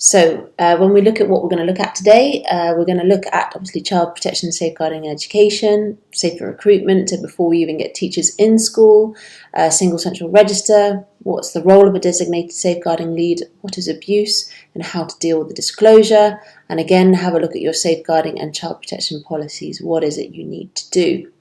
So when we look at what we're going to look at today, we're going to look at obviously child protection, safeguarding and education, safer recruitment, so before we even get teachers in school, single central register, what's the role of a designated safeguarding lead, what is abuse and how to deal with the disclosure, and again have a look at your safeguarding and child protection policies, what is it you need to do.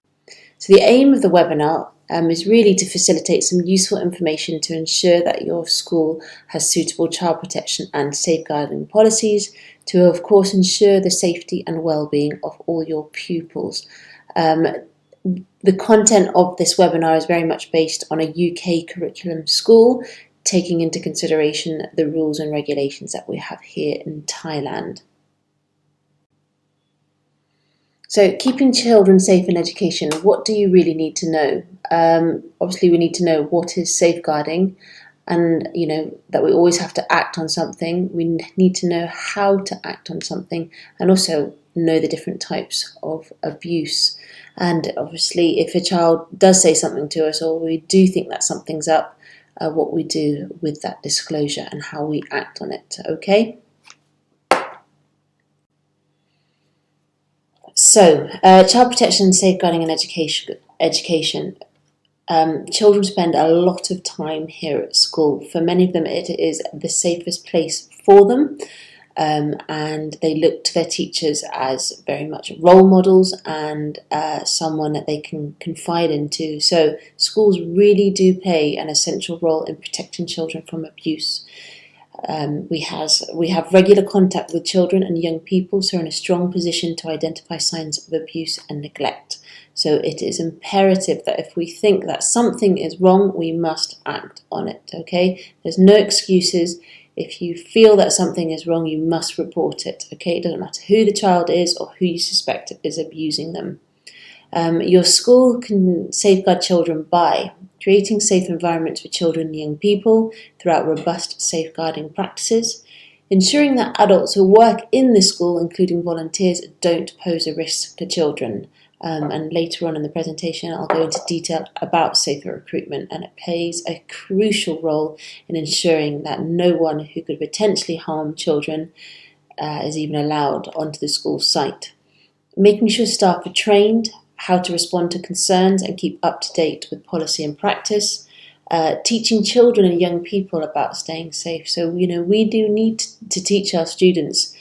So the aim of the webinar is really to facilitate some useful information to ensure that your school has suitable child protection and safeguarding policies to, of course, ensure the safety and well-being of all your pupils. The content of this webinar is very much based on a UK curriculum school, taking into consideration the rules and regulations that we have here in Thailand. So keeping children safe in education, what do you really need to know? Obviously we need to know what is safeguarding and that we always have to act on something. We need to know how to act on something and also know the different types of abuse. And obviously if a child does say something to us or we do think that something's up, what we do with that disclosure and how we act on it, okay? So, child protection, safeguarding and education. Children spend a lot of time here at school. For many of them, it is the safest place for them, and they look to their teachers as very much role models and someone that they can confide into. So, schools really do play an essential role in protecting children from abuse. We have regular contact with children and young people, so we're in a strong position to identify signs of abuse and neglect. So it is imperative that if we think that something is wrong, we must act on it, okay? There's no excuses. If you feel that something is wrong, you must report it, okay? It doesn't matter who the child is or who you suspect is abusing them. Your school can safeguard children by creating safe environments for children and young people throughout robust safeguarding practices, ensuring that adults who work in the school, including volunteers, don't pose a risk to children. And later on in the presentation, I'll go into detail about safer recruitment, and it plays a crucial role in ensuring that no one who could potentially harm children is even allowed onto the school site. Making sure staff are trained how to respond to concerns and keep up to date with policy and practice, teaching children and young people about staying safe. So, we do need to teach our students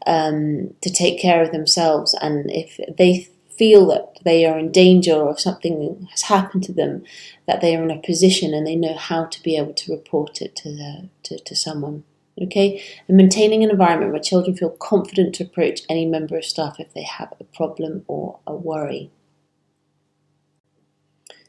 to take care of themselves, and if they feel that they are in danger or if something has happened to them, that they are in a position and they know how to be able to report it to someone. Okay, and maintaining an environment where children feel confident to approach any member of staff if they have a problem or a worry.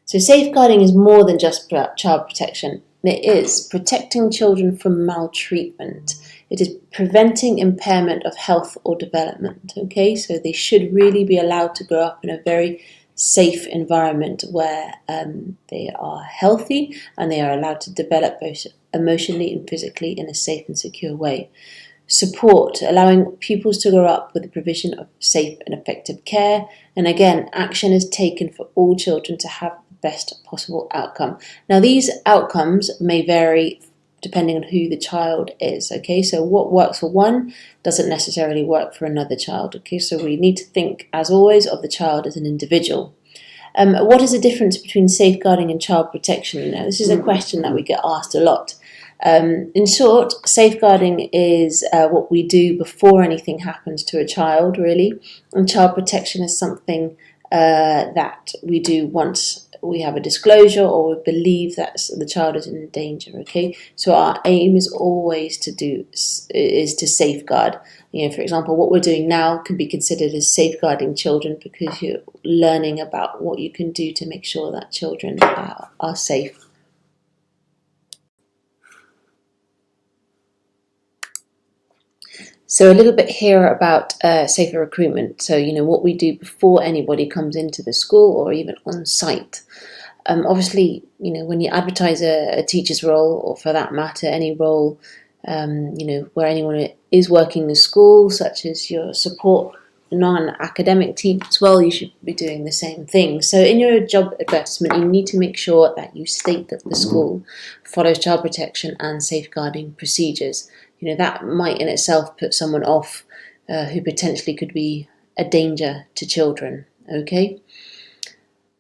So safeguarding is more than just child protection. It is protecting children from maltreatment. It is preventing impairment of health or development. Okay, so they should really be allowed to grow up in a very safe environment where they are healthy and they are allowed to develop both emotionally and physically in a safe and secure way. Support, allowing pupils to grow up with the provision of safe and effective care. And again, action is taken for all children to have the best possible outcome. Now, these outcomes may vary depending on who the child is, okay? So what works for one doesn't necessarily work for another child, okay? So we need to think, as always, of the child as an individual. What is the difference between safeguarding and child protection? This is a question that we get asked a lot. In short, safeguarding is what we do before anything happens to a child, really, and child protection is something that we do once we have a disclosure or we believe that the child is in danger. Okay, so our aim is always to safeguard. For example, what we're doing now can be considered as safeguarding children because you're learning about what you can do to make sure that children are safe. So a little bit here about safer recruitment. So, what we do before anybody comes into the school or even on site. Obviously, when you advertise a teacher's role, or for that matter, any role, where anyone is working in the school, such as your support non-academic team as well, you should be doing the same thing. So in your job advertisement, you need to make sure that you state that the school follows child protection and safeguarding procedures. that might in itself put someone off who potentially could be a danger to children. Okay.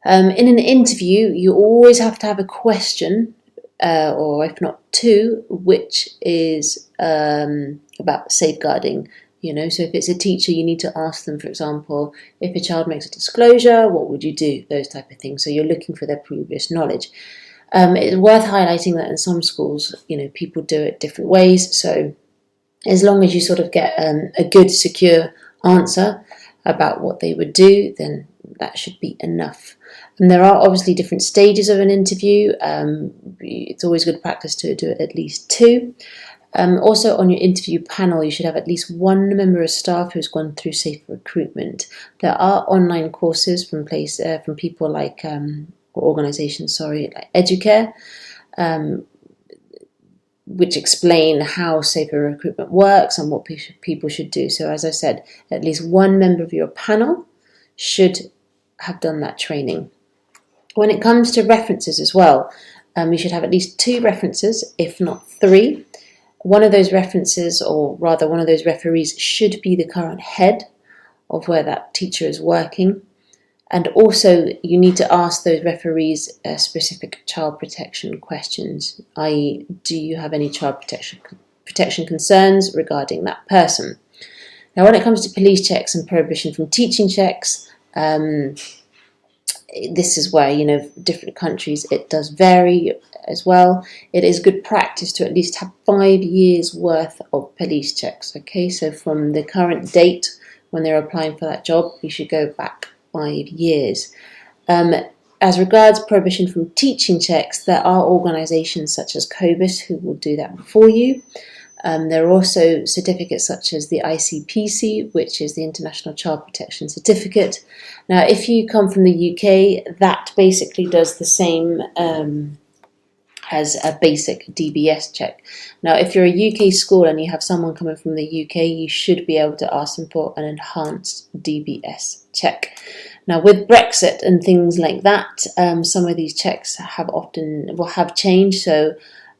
In an interview, you always have to have a question, or if not two, which is about safeguarding. So if it's a teacher, you need to ask them, for example, if a child makes a disclosure, what would you do? Those type of things. So you're looking for their previous knowledge. It's worth highlighting that in some schools, people do it different ways. So as long as you sort of get a good, secure answer about what they would do, then that should be enough. And there are obviously different stages of an interview. It's always good practice to do it at least two. Also, on your interview panel, you should have at least one member of staff who's gone through safe recruitment. There are online courses from people like organisations, like Educare, which explain how safer recruitment works and what people should do. So, as I said, at least one member of your panel should have done that training. When it comes to references as well, you should have at least 2 references, if not 3. One of those references, or rather one of those referees, should be the current head of where that teacher is working. And also you need to ask those referees specific child protection questions, i.e. do you have any child protection concerns regarding that person? Now when it comes to police checks and prohibition from teaching checks, this is where, different countries, it does vary as well. It is good practice to at least have 5 years worth of police checks. Okay, so from the current date when they're applying for that job, you should go back 5 years. As regards prohibition from teaching checks, there are organisations such as COBIS who will do that for you. There are also certificates such as the ICPC, which is the International Child Protection Certificate. Now, if you come from the UK, that basically does the same as a basic DBS check. Now, if you're a UK school and you have someone coming from the UK, you should be able to ask them for an enhanced DBS check. Now, with Brexit and things like that, some of these checks have changed. So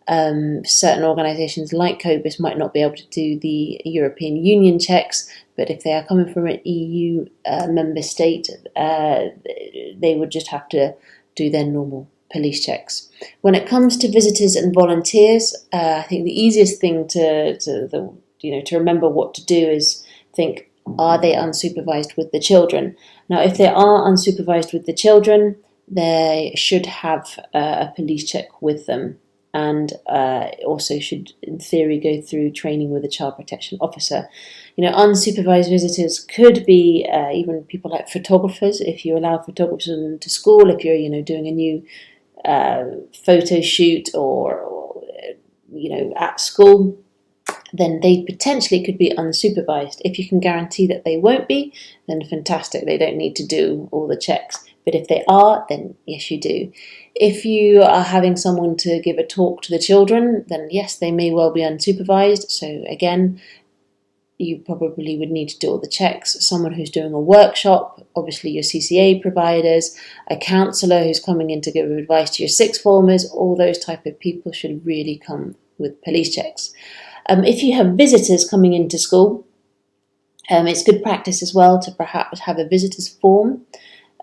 certain organisations like COBIS might not be able to do the European Union checks, but if they are coming from an EU member state, they would just have to do their normal police checks. When it comes to visitors and volunteers, I think the easiest thing to remember what to do is think, are they unsupervised with the children? Now, if they are unsupervised with the children, they should have a police check with them, and also should, in theory, go through training with a child protection officer. Unsupervised visitors could be even people like photographers, if you allow photographers into school, if you're, doing a new photo shoot or at school, then they potentially could be unsupervised. If you can guarantee that they won't be, then fantastic, they don't need to do all the checks. But if they are, then yes, you do. If you are having someone to give a talk to the children, then yes, they may well be unsupervised. So again, you probably would need to do all the checks. Someone who's doing a workshop, obviously your CCA providers, a counsellor who's coming in to give advice to your sixth formers, all those type of people should really come with police checks. If you have visitors coming into school, it's good practice as well to perhaps have a visitors form,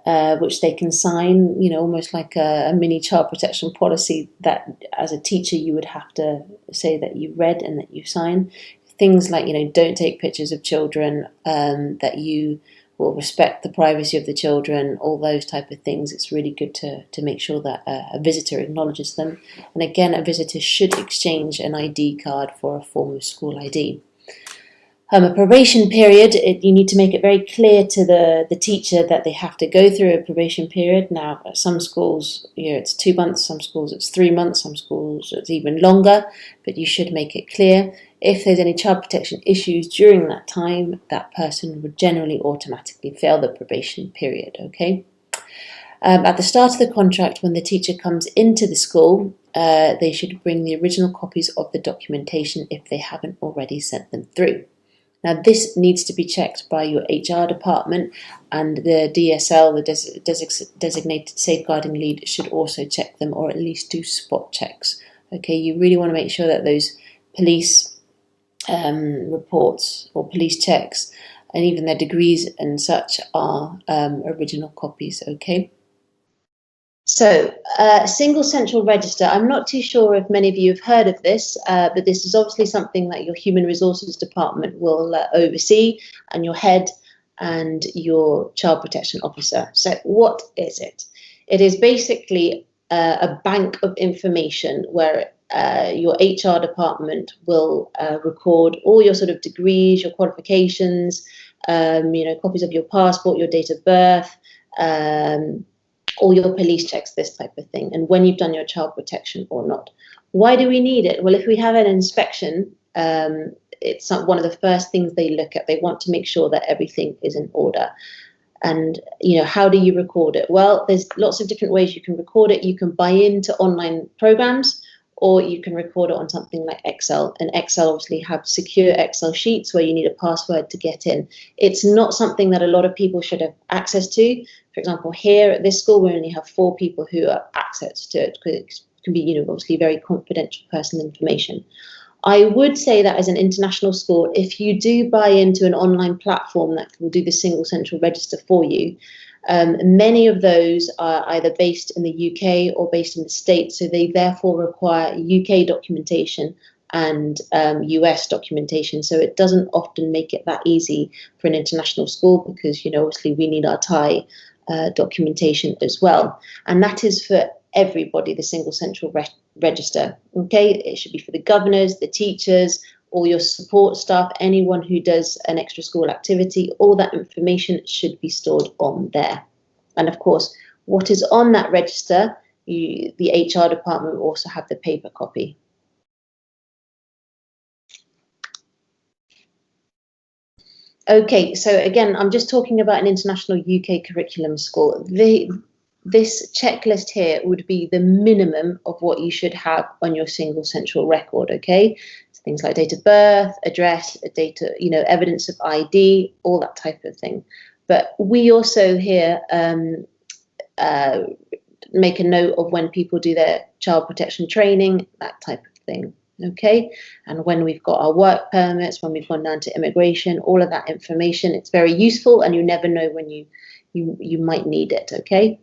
which they can sign, almost like a mini child protection policy that as a teacher you would have to say that you read and that you sign. Things like, don't take pictures of children, that you will respect the privacy of the children, all those type of things. It's really good to make sure that a visitor acknowledges them. And again, a visitor should exchange an ID card for a form of school ID. A probation period, you need to make it very clear to the teacher that they have to go through a probation period. Now, at some schools, it's 2 months, some schools it's 3 months, some schools it's even longer, but you should make it clear. If there's any child protection issues during that time, that person would generally automatically fail the probation period, okay? At the start of the contract, when the teacher comes into the school, they should bring the original copies of the documentation if they haven't already sent them through. Now, this needs to be checked by your HR department, and the DSL, the designated safeguarding lead, should also check them, or at least do spot checks. Okay, you really want to make sure that those police reports or police checks, and even their degrees and such are original copies, okay? So, single central register, I'm not too sure if many of you have heard of this, but this is obviously something that your human resources department will oversee, and your head and your child protection officer. So what is it? It is basically a bank of information where your HR department will record all your sort of degrees, your qualifications, copies of your passport, your date of birth, all your police checks, this type of thing, and when you've done your child protection or not. Why do we need it? Well, if we have an inspection, it's not one of the first things they look at. They want to make sure that everything is in order. And, how do you record it? Well, there's lots of different ways you can record it. You can buy into online programs, or you can record it on something like Excel. And Excel obviously have secure Excel sheets where you need a password to get in. It's not something that a lot of people should have access to. For example, here at this school, we only have 4 people who have access to it, because it can be, obviously very confidential personal information. I would say that as an international school, if you do buy into an online platform that will do the single central register for you, many of those are either based in the UK or based in the States, so they therefore require UK documentation and US documentation. So it doesn't often make it that easy for an international school, because, obviously we need our Thai documentation as well. And that is for everybody, the single central register. Okay, it should be for the governors, the teachers, all your support staff, anyone who does an extra school activity. All that information should be stored on there. And of course, what is on that register, the HR department will also have the paper copy. Okay, so again, I'm just talking about an international UK curriculum school. This checklist here would be the minimum of what you should have on your single central record, okay? So things like date of birth, address, data, evidence of ID, all that type of thing. But we also here make a note of when people do their child protection training, that type of thing. Okay, and when we've got our work permits, when we've gone down to immigration, all of that information, it's very useful, and you never know when you might need it. Okay.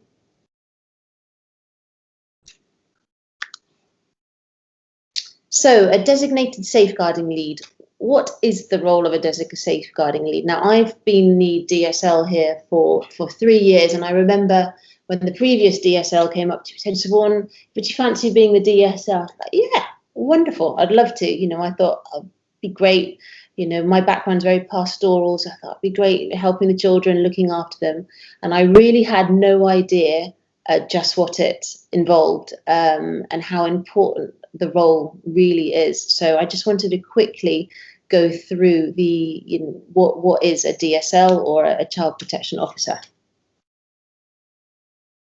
So a designated safeguarding lead. What is the role of a designated safeguarding lead? Now, I've been the DSL here for 3 years, and I remember when the previous DSL came up to me and said, "Siobhan, would you fancy being the DSL?" I was like, yeah, wonderful. I'd love to. I thought it'd be great. My background's very pastoral, so I thought it'd be great helping the children, looking after them. And I really had no idea just what it involved and how important the role really is. So I just wanted to quickly go through what is a DSL or a child protection officer.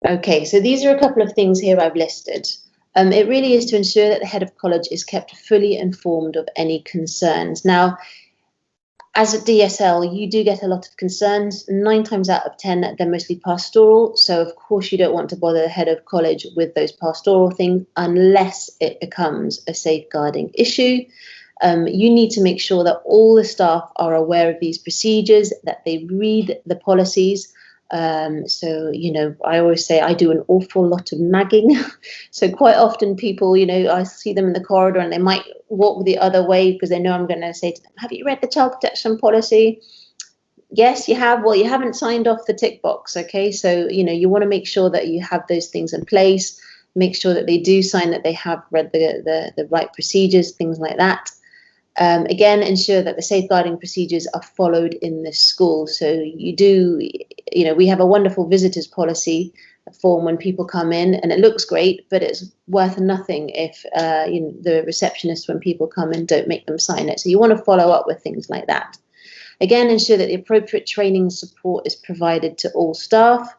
Okay, so these are a couple of things here I've listed. It really is to ensure that the head of college is kept fully informed of any concerns. Now, as a DSL, you do get a lot of concerns. 9 times out of 10, they're mostly pastoral. So, of course, you don't want to bother the head of college with those pastoral things unless it becomes a safeguarding issue. You need to make sure that all the staff are aware of these procedures, that they read the policies. So, I always say I do an awful lot of nagging. So quite often people, I see them in the corridor and they might walk the other way because they know I'm going to say to them, "Have you read the child protection policy?" Yes, you have. Well, you haven't signed off the tick box. Okay. So, you want to make sure that you have those things in place, make sure that they do sign that they have read the right procedures, things like that. Again, ensure that the safeguarding procedures are followed in the school. So we have a wonderful visitors policy form when people come in, and it looks great, but it's worth nothing if the receptionists, when people come in, don't make them sign it. So you want to follow up with things like that. Again, ensure that the appropriate training support is provided to all staff.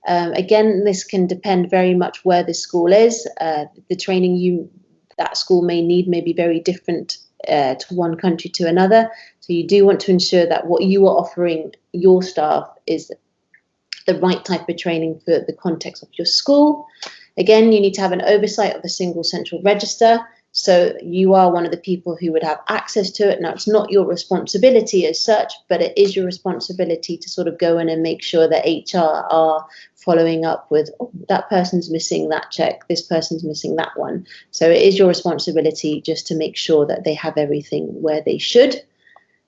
Again, this can depend very much where the school is. The training that school may need may be very different to one country to another. So you do want to ensure that what you are offering your staff is the right type of training for the context of your school. Again, you need to have an oversight of the single central register. So you are one of the people who would have access to it. Now, it's not your responsibility as such, but it is your responsibility to sort of go in and make sure that HR are following up with, oh, that person's missing that check, this person's missing that one. So it is your responsibility just to make sure that they have everything where they should.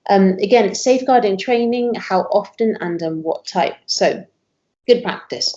Again, safeguarding training, how often and what type. So good practice.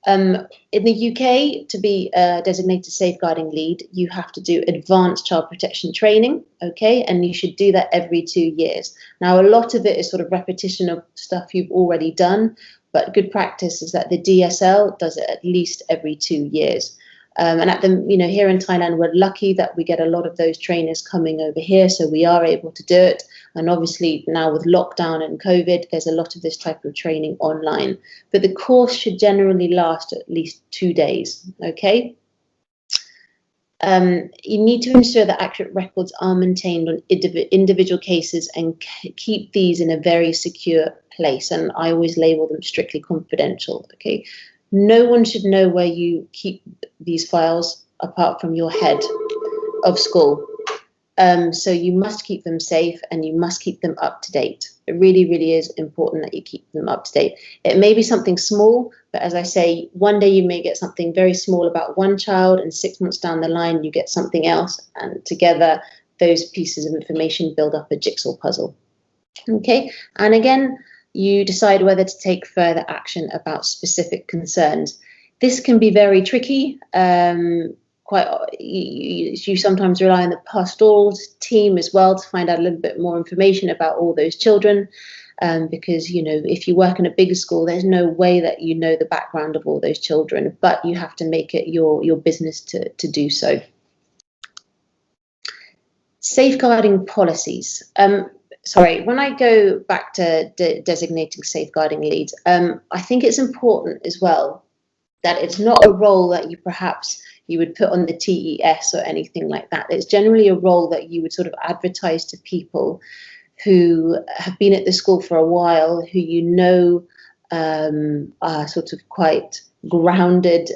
In the UK, to be a designated safeguarding lead, you have to do advanced child protection training, okay? And you should do that every 2 years. Now, a lot of it is sort of repetition of stuff you've already done, but good practice is that the DSL does it at least every 2 years. And at the, here in Thailand, we're lucky that we get a lot of those trainers coming over here, so we are able to do it. And obviously now with lockdown and COVID, there's a lot of this type of training online. But the course should generally last at least 2 days, okay? You need to ensure that accurate records are maintained on individual cases and keep these in a very secure place. And I always label them strictly confidential, okay? No one should know where you keep these files apart from your head of school. So you must keep them safe and you must keep them up to date. It really, really is important that you keep them up to date. It may be something small, but as I say, one day you may get something very small about one child and 6 months down the line you get something else, and together those pieces of information build up a jigsaw puzzle. Okay, and again, you decide whether to take further action about specific concerns. This can be very tricky. You sometimes rely on the pastoral team as well to find out a little bit more information about all those children, because if you work in a bigger school, there's no way that you know the background of all those children, but you have to make it your business to do so. Safeguarding policies. When I go back to designating safeguarding leads, I think it's important as well that it's not a role that you would put on the TES or anything like that. It's generally a role that you would sort of advertise to people who have been at the school for a while, who are sort of quite grounded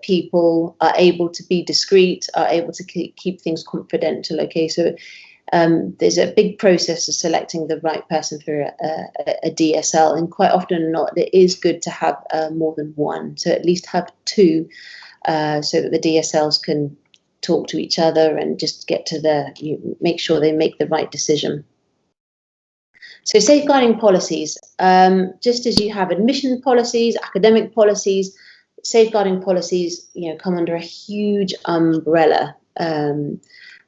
people, are able to be discreet, are able to keep things confidential. Okay, so there's a big process of selecting the right person for a DSL, and quite often not, it is good to have more than one, so at least have two, so that the DSLs can talk to each other and just get to make sure they make the right decision. So safeguarding policies, just as you have admission policies, academic policies, safeguarding policies, come under a huge umbrella.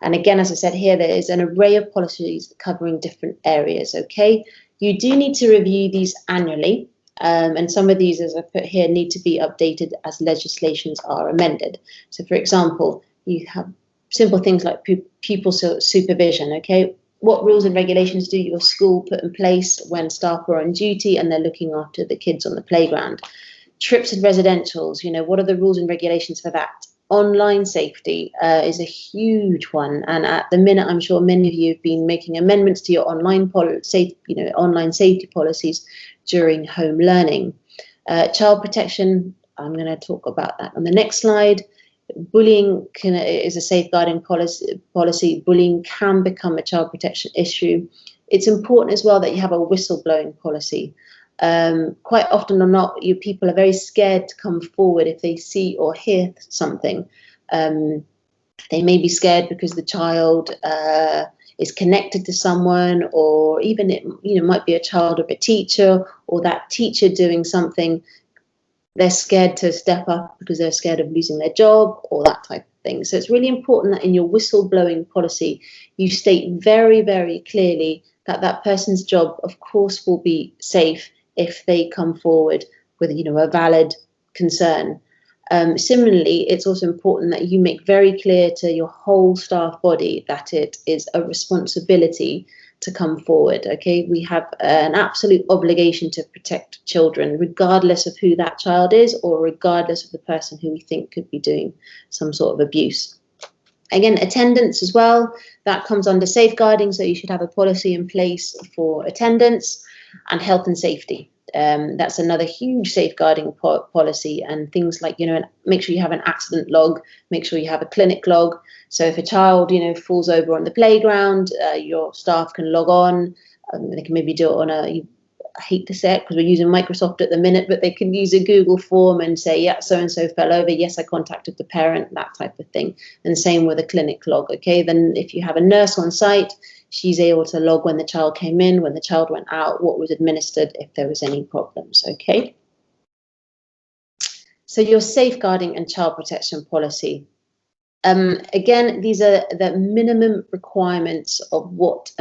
And again, as I said here, there is an array of policies covering different areas, okay? You do need to review these annually, and some of these, as I put here, need to be updated as legislations are amended. So, for example, you have simple things like pupil supervision, okay? What rules and regulations do your school put in place when staff are on duty and they're looking after the kids on the playground? Trips and residentials, what are the rules and regulations for that? Online safety is a huge one, and at the minute, I'm sure many of you have been making amendments to your online safety policies during home learning. Child protection, I'm going to talk about that on the next slide. Bullying is a safeguarding policy. Bullying can become a child protection issue. It's important as well that you have a whistleblowing policy. Quite often or not, people are very scared to come forward if they see or hear something. They may be scared because the child is connected to someone, or even it might be a child of a teacher, or that teacher doing something. They're scared to step up because they're scared of losing their job or that type of thing. So it's really important that in your whistleblowing policy, you state very, very clearly that that person's job, of course, will be safe if they come forward with a valid concern. Similarly, it's also important that you make very clear to your whole staff body that it is a responsibility to come forward. Okay, we have an absolute obligation to protect children, regardless of who that child is or regardless of the person who we think could be doing some sort of abuse. Again, attendance as well, that comes under safeguarding, so you should have a policy in place for attendance. And health and safety. That's another huge safeguarding policy. And things like, make sure you have an accident log, make sure you have a clinic log. So if a child, falls over on the playground, your staff can log on. They can maybe do it on I hate to say it because we're using Microsoft at the minute, but they can use a Google form and say, yeah, so-and-so fell over. Yes, I contacted the parent, that type of thing. And same with a clinic log. Okay, then if you have a nurse on site, she's able to log when the child came in, when the child went out, what was administered, if there was any problems. Okay. So your safeguarding and child protection policy. Again, these are the minimum requirements of what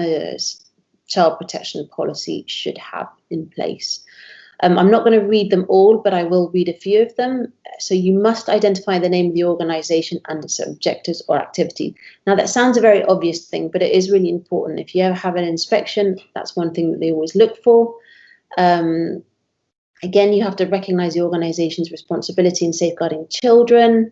child protection policy should have in place. I'm not going to read them all, but I will read a few of them. So you must identify the name of the organisation and its objectives or activity. Now that sounds a very obvious thing, but it is really important. If you ever have an inspection, that's one thing that they always look for. Again, you have to recognise the organisation's responsibility in safeguarding children.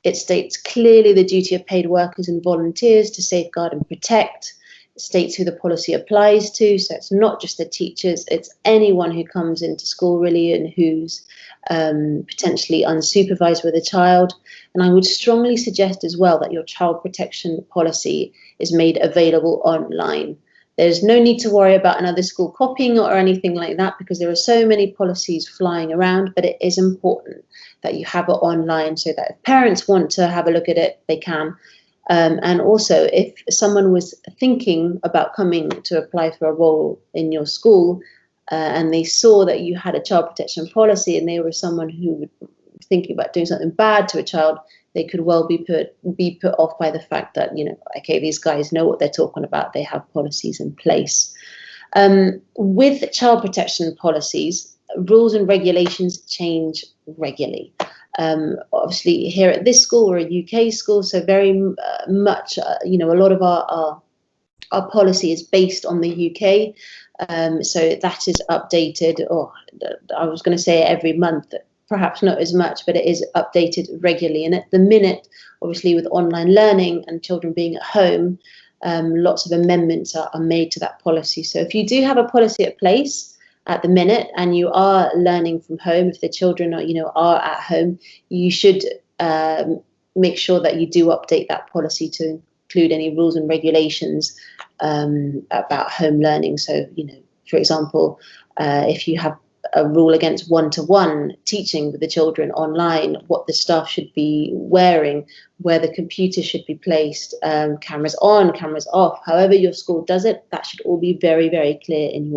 It states clearly the duty of paid workers and volunteers to safeguard and protect. It states who the policy applies to, so it's not just the teachers, it's anyone who comes into school really and who's potentially unsupervised with a child. And I would strongly suggest as well that your child protection policy is made available online. There's no need to worry about another school copying or anything like that, because there are so many policies flying around, but it is important that you have it online so that if parents want to have a look at it, they can. And also, if someone was thinking about coming to apply for a role in your school and they saw that you had a child protection policy and they were someone who would thinking about doing something bad to a child, they could well be put off by the fact that, okay, these guys know what they're talking about. They have policies in place. With child protection policies, rules and regulations change regularly. Obviously, here at this school, we're a UK school, so very much, a lot of our policy is based on the UK. So that is updated, or I was going to say every month, perhaps not as much, but it is updated regularly. And at the minute, obviously, with online learning and children being at home, lots of amendments are made to that policy. So if you do have a policy at place at the minute and you are learning from home, if the children are at home, you should make sure that you do update that policy to include any rules and regulations about home learning. So, for example, if you have a rule against one-to-one teaching with the children online, what the staff should be wearing, where the computer should be placed, cameras on, cameras off, however your school does it, that should all be very, very clear in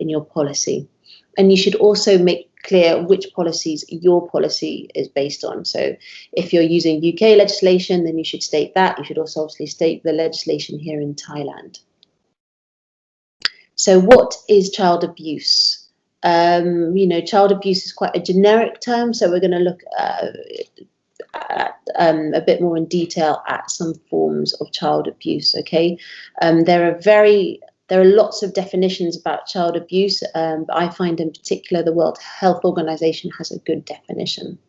your policy. And you should also make clear which policies your policy is based on. So if you're using UK legislation, then you should state that. You should also obviously state the legislation here in Thailand. So what is child abuse? Child abuse is quite a generic term, so we're going to look at a bit more in detail at some forms of child abuse. Okay, there are lots of definitions about child abuse, but I find in particular the World Health Organization has a good definition.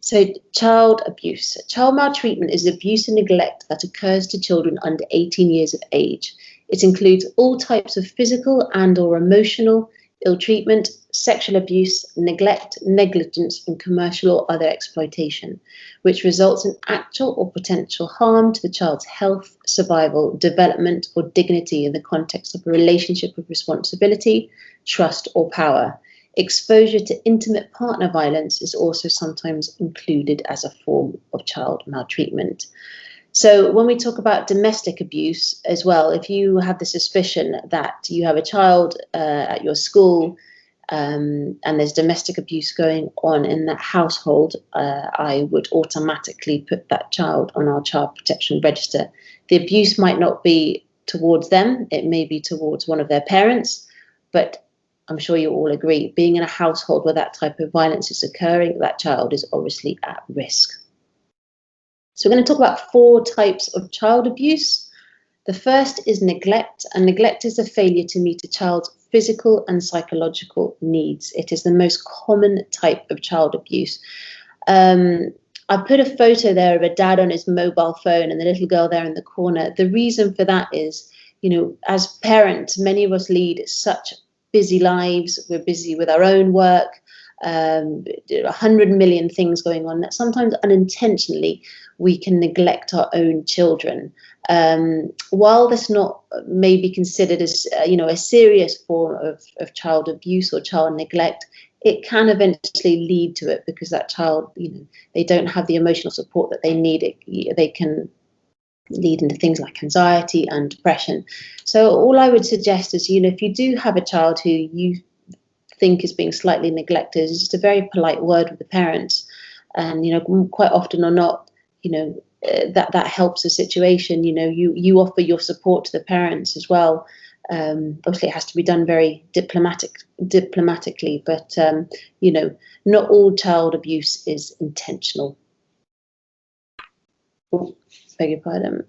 So child abuse. Child maltreatment is abuse and neglect that occurs to children under 18 years of age. It includes all types of physical and or emotional ill treatment, sexual abuse, neglect, negligence, and commercial or other exploitation, which results in actual or potential harm to the child's health, survival, development, or dignity in the context of a relationship of responsibility, trust, or power. Exposure to intimate partner violence is also sometimes included as a form of child maltreatment. So when we talk about domestic abuse as well, if you have the suspicion that you have a child at your school and there's domestic abuse going on in that household, I would automatically put that child on our child protection register. The abuse might not be towards them, it may be towards one of their parents, but I'm sure you all agree, being in a household where that type of violence is occurring, that child is obviously at risk. So we're going to talk about 4 types of child abuse. The first is neglect, and neglect is a failure to meet a child's physical and psychological needs. It is the most common type of child abuse. I put a photo there of a dad on his mobile phone and the little girl there in the corner. The reason for that is, as parents, many of us lead such busy lives, we're busy with our own work, 100 million things going on, that sometimes unintentionally we can neglect our own children. While this not may be considered as a serious form of child abuse or child neglect, it can eventually lead to it, because that child, they don't have the emotional support that they need. They can lead into things like anxiety and depression. So all I would suggest is, if you do have a child who you think is being slightly neglected, is just a very polite word with the parents. And quite often or not, that helps the situation. You offer your support to the parents as well. Obviously it has to be done very diplomatically, but not all child abuse is intentional. Oh, beg your pardon.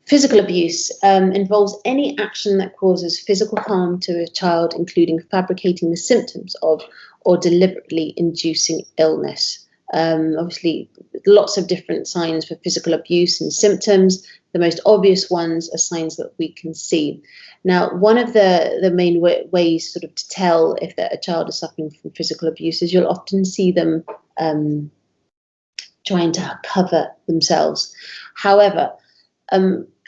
Physical abuse involves any action that causes physical harm to a child, including fabricating the symptoms of or deliberately inducing illness. Obviously, lots of different signs for physical abuse and symptoms. The most obvious ones are signs that we can see. Now, one of the main ways sort of to tell if a child is suffering from physical abuse is you'll often see them trying to cover themselves. However,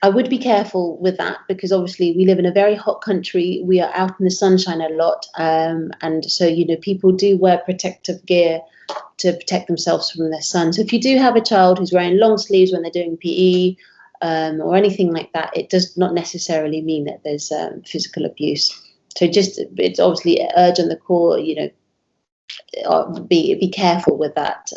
I would be careful with that, because obviously we live in a very hot country. We are out in the sunshine a lot, and so people do wear protective gear to protect themselves from the sun. So if you do have a child who's wearing long sleeves when they're doing PE or anything like that, it does not necessarily mean that there's physical abuse. So it's obviously urge on the core, be careful with that.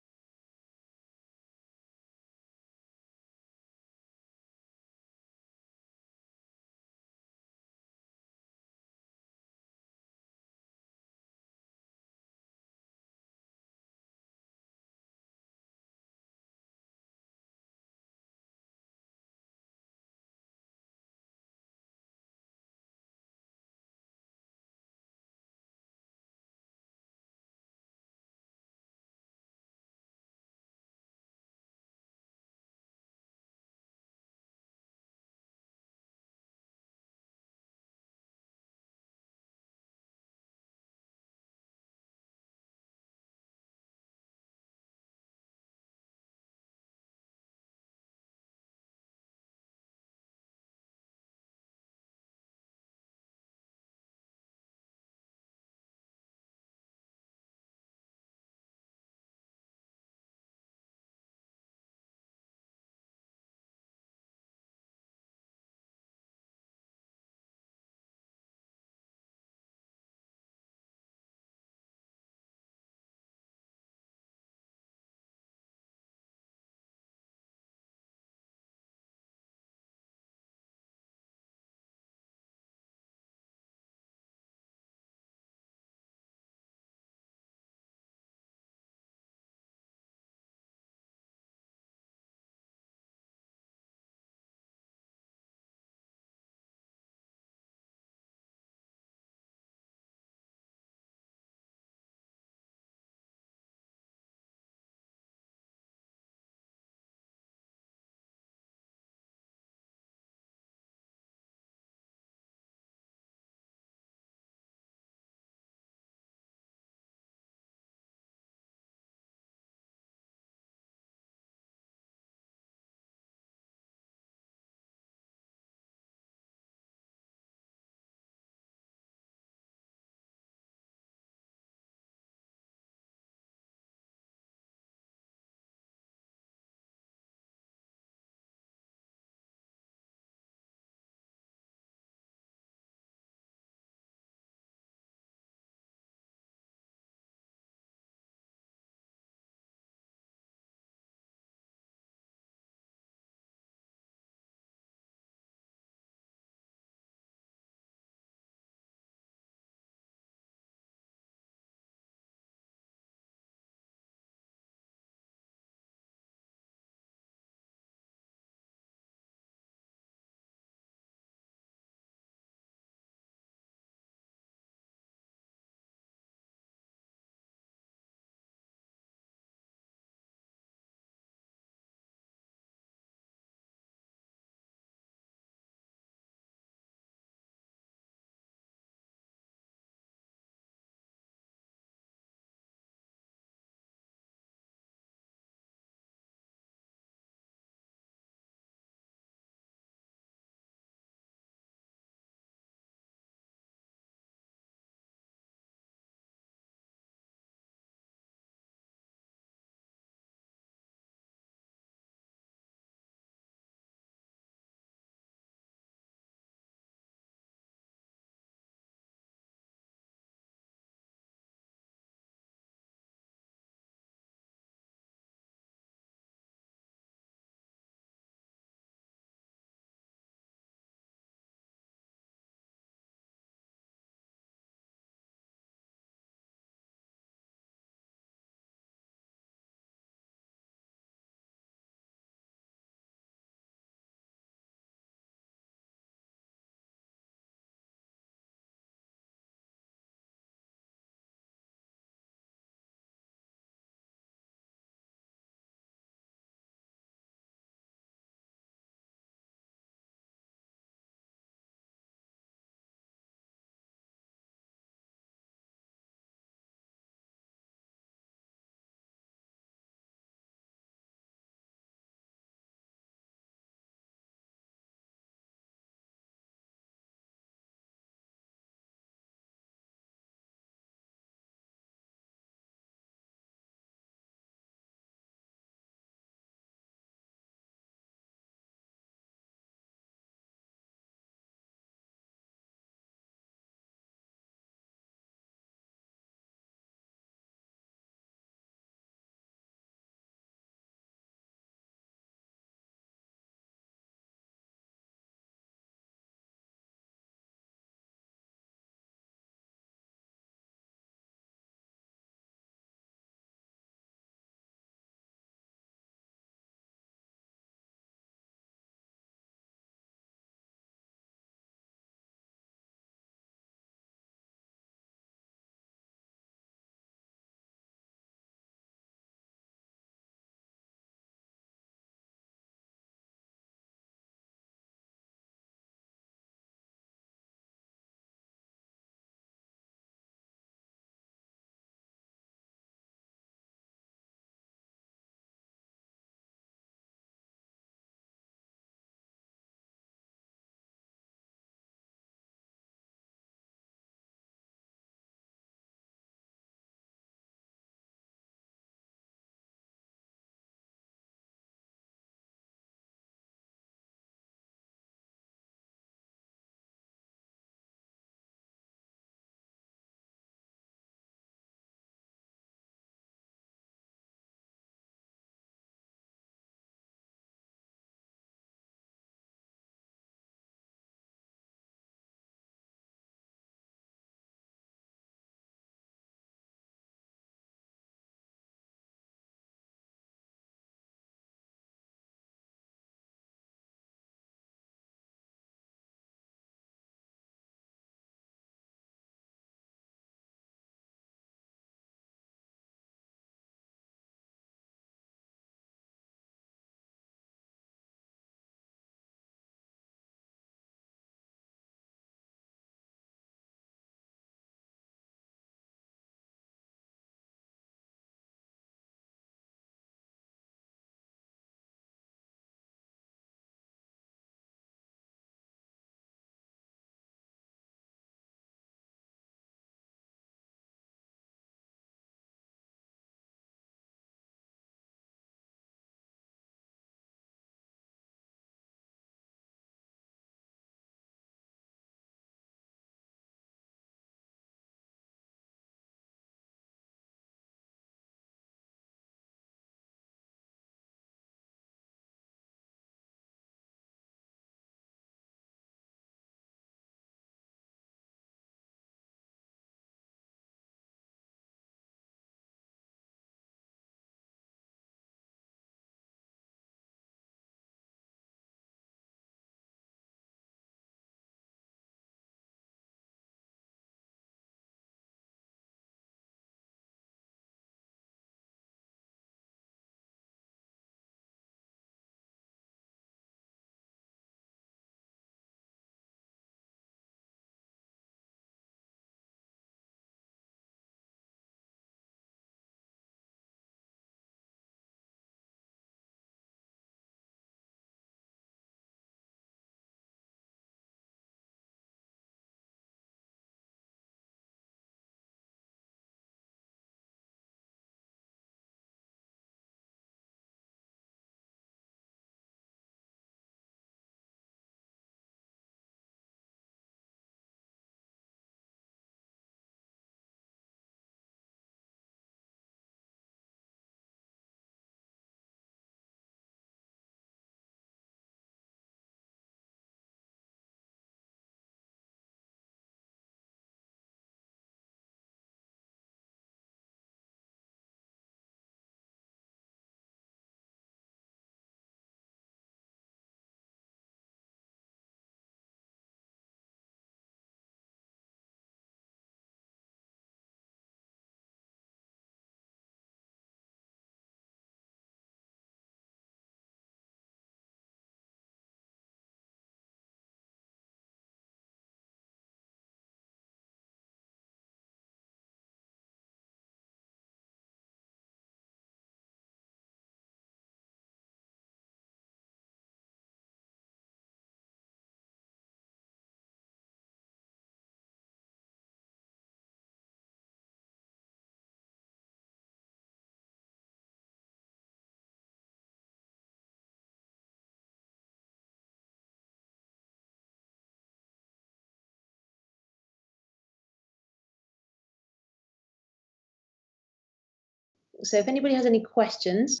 So if anybody has any questions.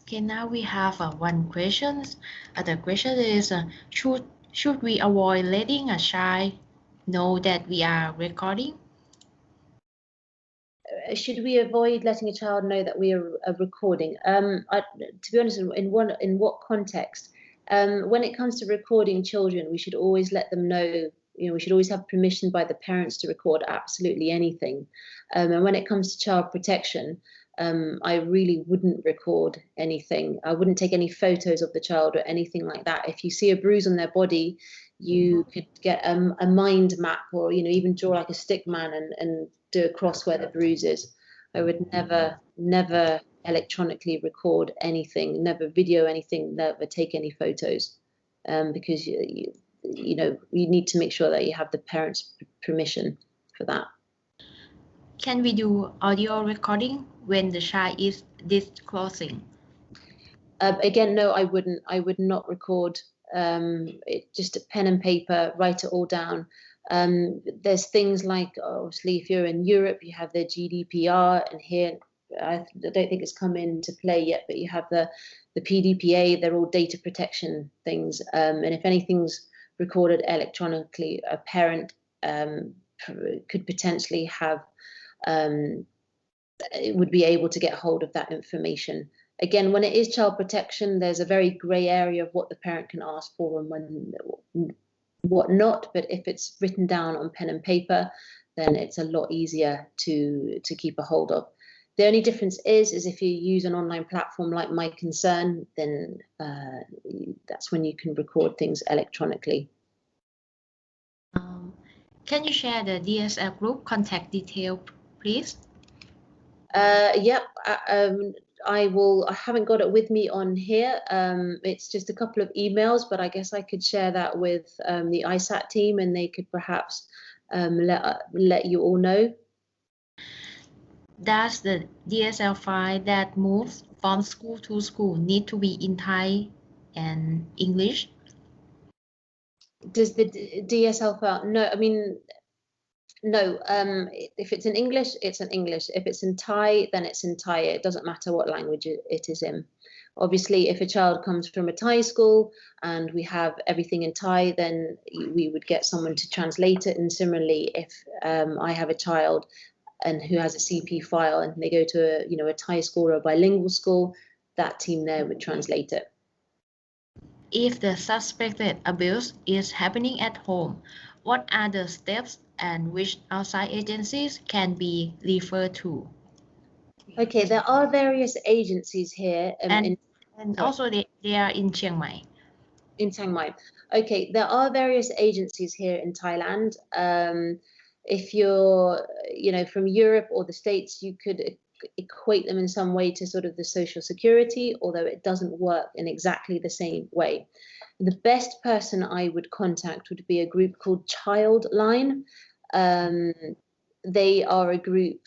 Okay, now we have one question. The question is, should we avoid letting a child know that we are recording? Should we avoid letting a child know that we are recording? To be honest, in what context? When it comes to recording children, we should always let them know. We should always have permission by the parents to record absolutely anything. And when it comes to child protection, I really wouldn't record anything. I wouldn't take any photos of the child or anything like that. If you see a bruise on their body, you could get a mind map, or even draw like a stick man and do a cross where the bruise is. I would never electronically record anything, never video anything, never take any photos, because you need to make sure that you have the parents' permission for that. Can we do audio recording when the child is disclosing? Again, no, I wouldn't. I would not record. Just a pen and paper, write it all down. There's things like, obviously, if you're in Europe, you have the GDPR, and here I don't think it's come into play yet, but you have the PDPA. They're all data protection things, and if anything's recorded electronically, a parent could potentially have would be able to get hold of that information. Again, when it is child protection, there's a very grey area of what the parent can ask for and what not. But if it's written down on pen and paper, then it's a lot easier to keep a hold of. The only difference is if you use an online platform like My Concern, then that's when you can record things electronically. Can you share the DSL group contact detail, please? Yep. I will. I haven't got it with me on here. It's just a couple of emails, but I guess I could share that with the ISAT team, and they could perhaps let you all know. Does the DSL file that moves from school to school need to be in Thai and English? Does the DSL file? No, I mean, no. If it's in English, it's in English. If it's in Thai, then it's in Thai. It doesn't matter what language it is in. Obviously, if a child comes from a Thai school and we have everything in Thai, then we would get someone to translate it. And similarly, if I have a child and who has a CP file and they go to a Thai school or a bilingual school, that team there would translate it. If the suspected abuse is happening at home, what are the steps and which outside agencies can be referred to? Okay, there are various agencies here And also they are in Chiang Mai. In Chiang Mai. Okay, there are various agencies here in Thailand. If you're, from Europe or the States, you could equate them in some way to sort of the Social Security, although it doesn't work in exactly the same way. The best person I would contact would be a group called Childline. They are a group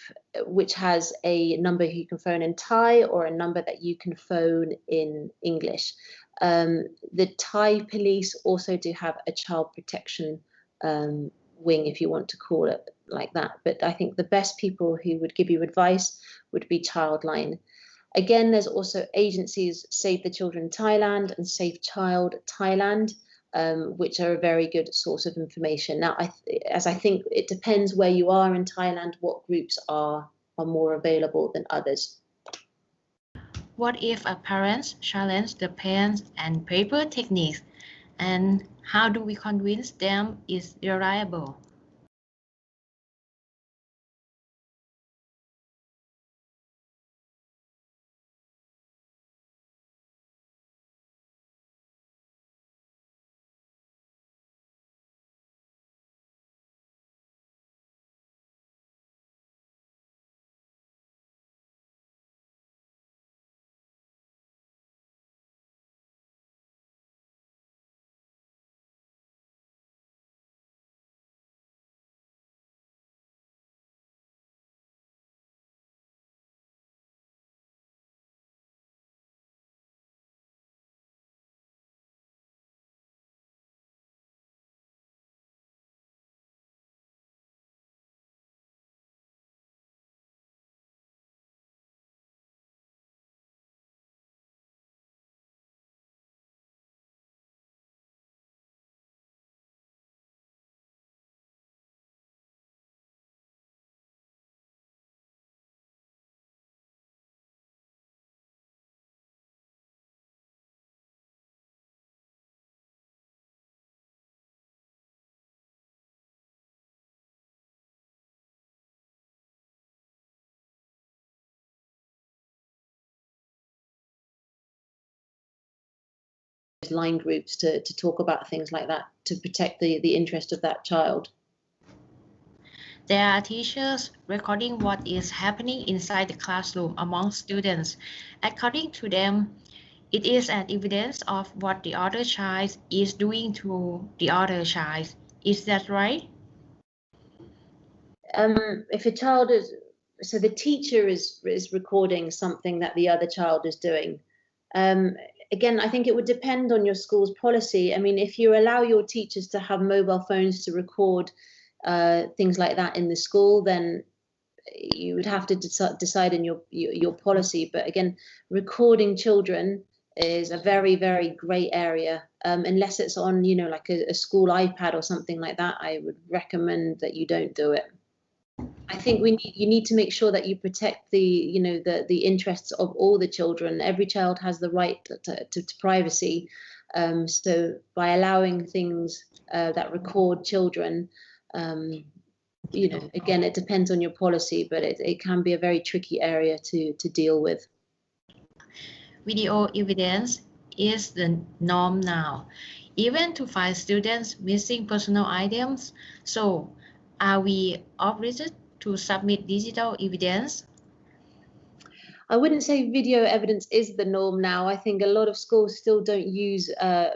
which has a number you can phone in Thai or a number that you can phone in English. The Thai police also do have a child protection wing, if you want to call it like that. But I think the best people who would give you advice would be Childline. Again, there's also agencies, Save the Children Thailand and Safe Child Thailand, which are a very good source of information. Now, as I think it depends where you are in Thailand, what groups are more available than others. What if a parent challenges the pen and paper techniques, and how do we convince them it's reliable? line groups to talk about things like that to protect the interest of that child. There are teachers recording what is happening inside the classroom among students. According to them, it is an evidence of what the other child is doing to the other child. Is that right? If a child is, so the teacher is recording something that the other child is doing. Again, I think it would depend on your school's policy. I mean, if you allow your teachers to have mobile phones to record things like that in the school, then you would have to decide in your policy. But again, recording children is a very, very grey area. Unless it's on, you know, like a school iPad or something like that, I would recommend that you don't do it. I think you need to make sure that you protect the interests of all the children. Every child has the right to privacy. So by allowing things that record children, you know, again, it depends on your policy, but it can be a very tricky area to deal with. Video evidence is the norm now, even to find students missing personal items. So, are we obliged to submit digital evidence? I wouldn't say video evidence is the norm now. I think a lot of schools still don't use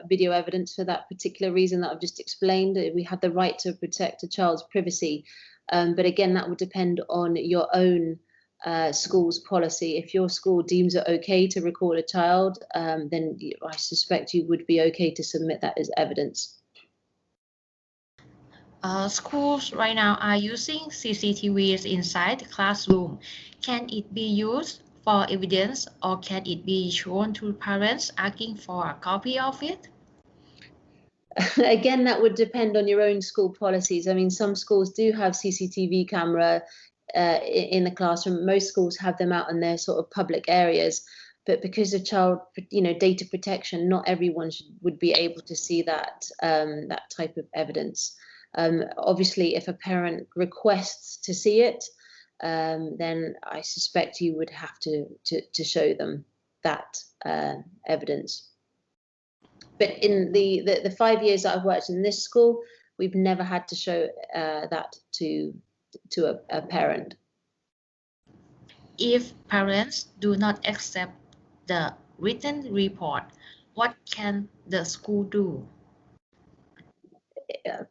video evidence for that particular reason that I've just explained. We have the right to protect a child's privacy. But again, that would depend on your own school's policy. If your school deems it okay to record a child, then I suspect you would be okay to submit that as evidence. Schools right now are using CCTVs inside the classroom. Can it be used for evidence, or can it be shown to parents asking for a copy of it? Again, that would depend on your own school policies. I mean, some schools do have CCTV camera in the classroom. Most schools have them out in their sort of public areas. But because of child, data protection, not everyone would be able to see that that type of evidence. Obviously, if a parent requests to see it, then I suspect you would have to show them that evidence. But in the 5 years that I've worked in this school, we've never had to show that to a parent. If parents do not accept the written report, what can the school do?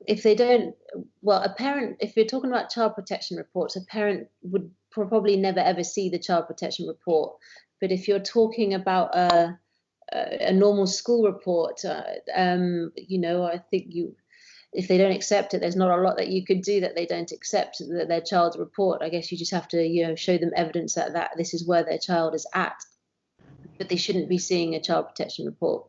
If they don't, well, a parent, if you're talking about child protection reports, a parent would probably never ever see the child protection report. But if you're talking about a normal school report, I think if they don't accept it, there's not a lot that you could do that they don't accept their child's report. I guess you just have to, show them evidence that this is where their child is at, but they shouldn't be seeing a child protection report.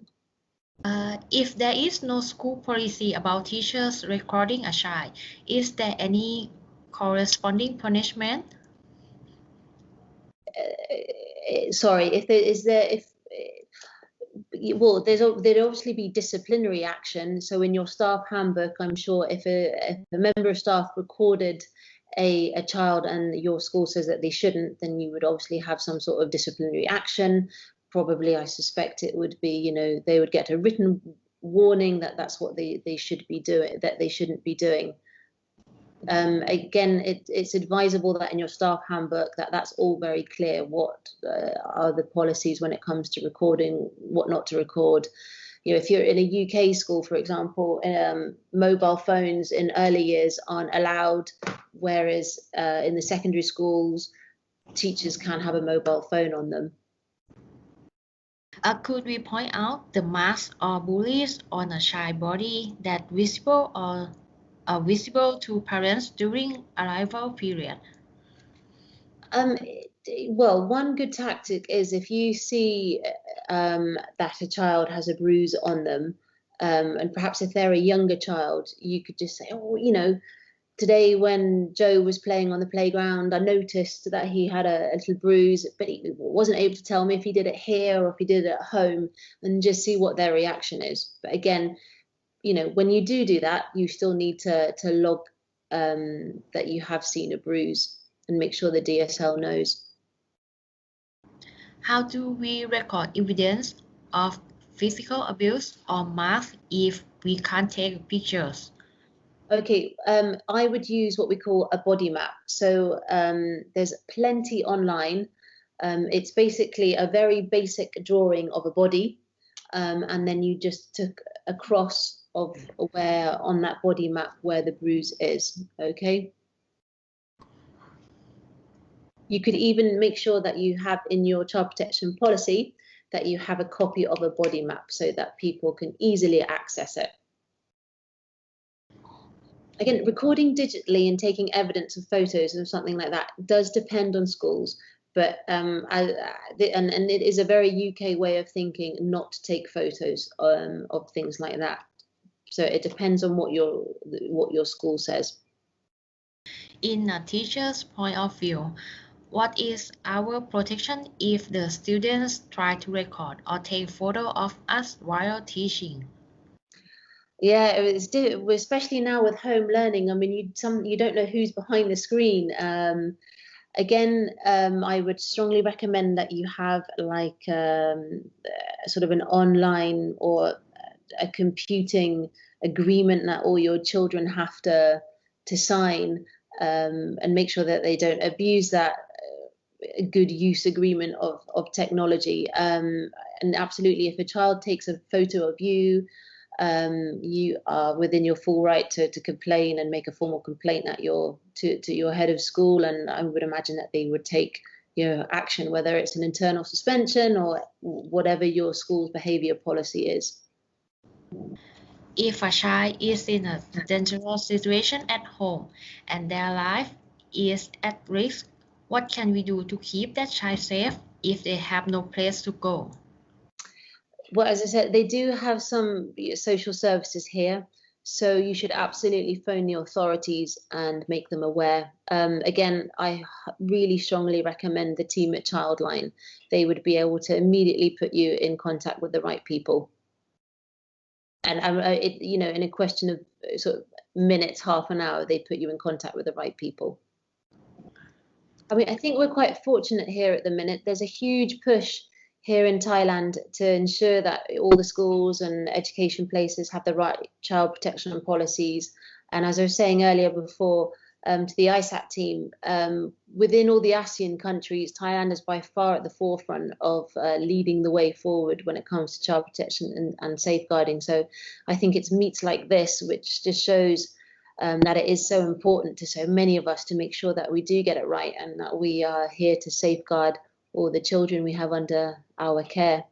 If there is no school policy about teachers recording a child, is there any corresponding punishment? Sorry, there'd obviously be disciplinary action. So in your staff handbook, I'm sure if a member of staff recorded a child and your school says that they shouldn't, then you would obviously have some sort of disciplinary action. Probably, I suspect it would be, they would get a written warning that that's what they should be doing, that they shouldn't be doing. Again, it's advisable that in your staff handbook that's all very clear. What are the policies when it comes to recording, what not to record. If you're in a UK school, for example, mobile phones in early years aren't allowed, whereas in the secondary schools, teachers can have a mobile phone on them. Could we point out the marks or bullies on a child body that visible or are visible to parents during arrival period? Well, one good tactic is if you see that a child has a bruise on them, and perhaps if they're a younger child, you could just say, today when Joe was playing on the playground, I noticed that he had a little bruise, but he wasn't able to tell me if he did it here or if he did it at home, and just see what their reaction is. But again, when you do that, you still need to log that you have seen a bruise and make sure the DSL knows. How do we record evidence of physical abuse, or mask if we can't take pictures? Okay, I would use what we call a body map. So there's plenty online. It's basically a very basic drawing of a body, and then you just took a cross of where on that body map where the bruise is. Okay. You could even make sure that you have in your child protection policy that you have a copy of a body map so that people can easily access it. Again, recording digitally and taking evidence of photos or something like that does depend on schools, but and it is a very UK way of thinking not to take photos of things like that. So it depends on what your school says. In a teacher's point of view, what is our protection if the students try to record or take photo of us while teaching? Yeah, especially now with home learning. I mean, you don't know who's behind the screen. Again, I would strongly recommend that you have like sort of an online or a computing agreement that all your children have to sign, and make sure that they don't abuse that good use agreement of technology. And absolutely, if a child takes a photo of you, you are within your full right to complain and make a formal complaint at to your head of school, and I would imagine that they would take action, whether it's an internal suspension or whatever your school's behavior policy is. If a child is in a dangerous situation at home and their life is at risk, what can we do to keep that child safe if they have no place to go? Well, as I said, they do have some social services here, so you should absolutely phone the authorities and make them aware. Again, I really strongly recommend the team at Childline. They would be able to immediately put you in contact with the right people. And in a question of sort of minutes, half an hour, they put you in contact with the right people. I mean, I think we're quite fortunate here at the minute. There's a huge push here in Thailand to ensure that all the schools and education places have the right child protection policies. And as I was saying earlier before, to the ISAT team, within all the ASEAN countries, Thailand is by far at the forefront of leading the way forward when it comes to child protection and safeguarding. So I think it's meets like this, which just shows that it is so important to so many of us to make sure that we do get it right and that we are here to safeguard all the children we have under our care.